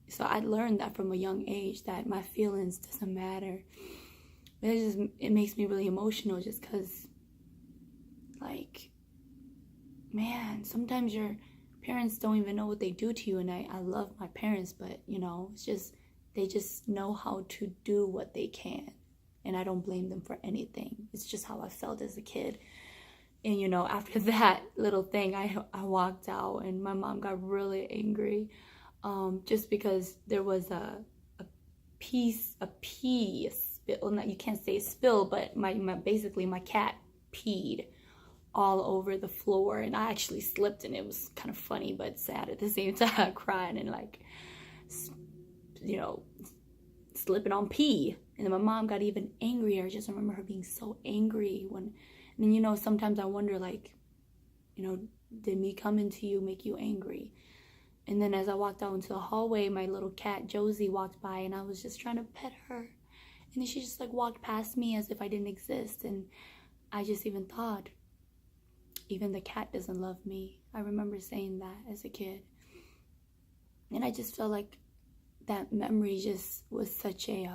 So I learned that from a young age, that my feelings doesn't matter. It makes me really emotional, just because, like, man, sometimes your parents don't even know what they do to you. And I love my parents, but, it's just, they just know how to do what they can. And I don't blame them for anything. It's just how I felt as a kid. And, after that little thing, I walked out, and my mom got really angry, just because there was a pea spill. Not, you can't say spill, but basically my cat peed all over the floor, and I actually slipped, and it was kind of funny but sad at the same time, crying and, like, slipping on pee. And then my mom got even angrier. I just remember her being so angry and then, sometimes I wonder, like, did me coming to you make you angry? And then as I walked out into the hallway, my little cat Josie walked by, and I was just trying to pet her, and then she just, like, walked past me as if I didn't exist. And I just even thought, even the cat doesn't love me. I remember saying that as a kid. And I just felt like that memory just was such a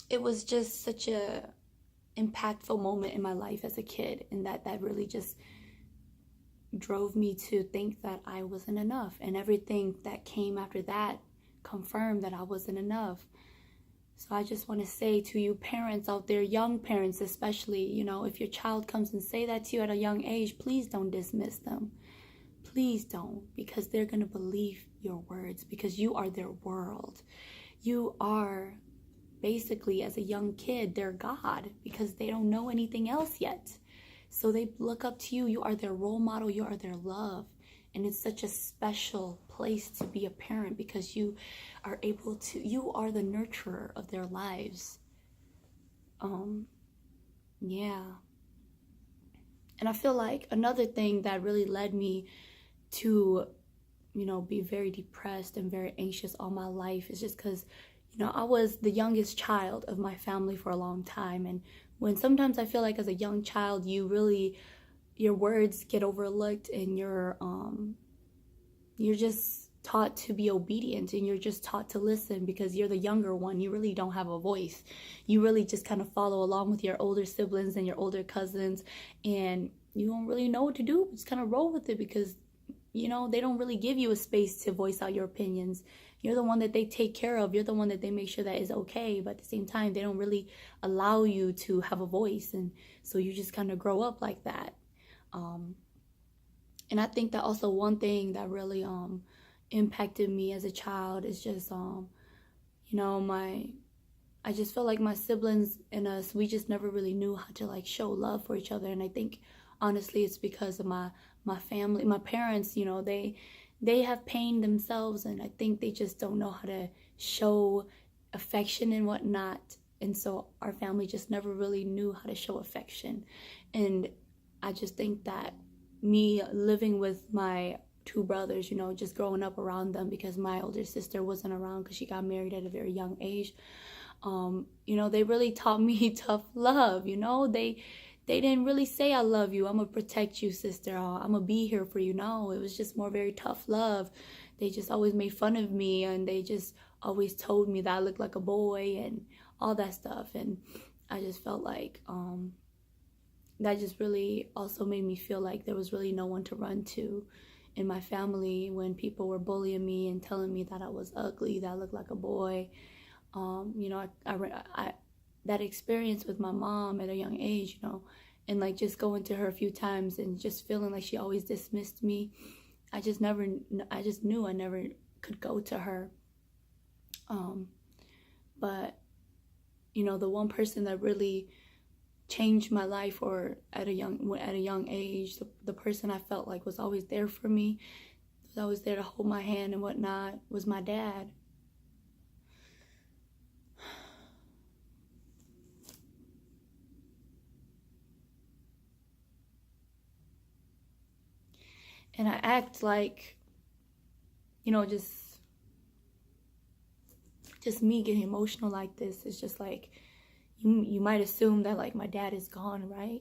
it was just such a impactful moment in my life as a kid, and that really just drove me to think that I wasn't enough, and everything that came after that confirmed that I wasn't enough. So I just want to say to you parents out there, young parents especially, if your child comes and say that to you at a young age, please don't dismiss them. Please don't, because they're going to believe your words, because you are their world. You are basically, as a young kid, their God, because they don't know anything else yet. So they look up to you. You are their role model. You are their love. And it's such a special place to be a parent, because you are the nurturer of their lives. Yeah. And I feel like another thing that really led me to, be very depressed and very anxious all my life is just because, I was the youngest child of my family for a long time. And when sometimes I feel like as a young child, your words get overlooked, and you're just taught to be obedient, and you're just taught to listen because you're the younger one. You really don't have a voice. You really just kind of follow along with your older siblings and your older cousins, and you don't really know what to do. Just kind of roll with it, because they don't really give you a space to voice out your opinions. You're the one that they take care of. You're the one that they make sure that is okay. But at the same time, they don't really allow you to have a voice. And so you just kind of grow up like that. And I think that also one thing that really impacted me as a child is just, I just felt like my siblings and us, we just never really knew how to, like, show love for each other. And I think, honestly, it's because of my family, my parents, they have pain themselves, and I think they just don't know how to show affection and whatnot. And so our family just never really knew how to show affection. And I just think that me living with my two brothers, just growing up around them, because my older sister wasn't around because she got married at a very young age, they really taught me tough love. They didn't really say, I love you, I'm gonna protect you, sister, or I'm gonna be here for you. No, it was just more very tough love. They just always made fun of me, and they just always told me that I looked like a boy and all that stuff. And I just felt like that just really also made me feel like there was really no one to run to in my family when people were bullying me and telling me that I was ugly, that I looked like a boy. That experience with my mom at a young age, and, like, just going to her a few times and just feeling like she always dismissed me. I just knew I never could go to her. But, the one person that really changed my life, or at a young age, the person I felt like was always there for me, was always there to hold my hand and whatnot, was my dad. And I act like, just me getting emotional like this is just like, you might assume that, like, my dad is gone, right?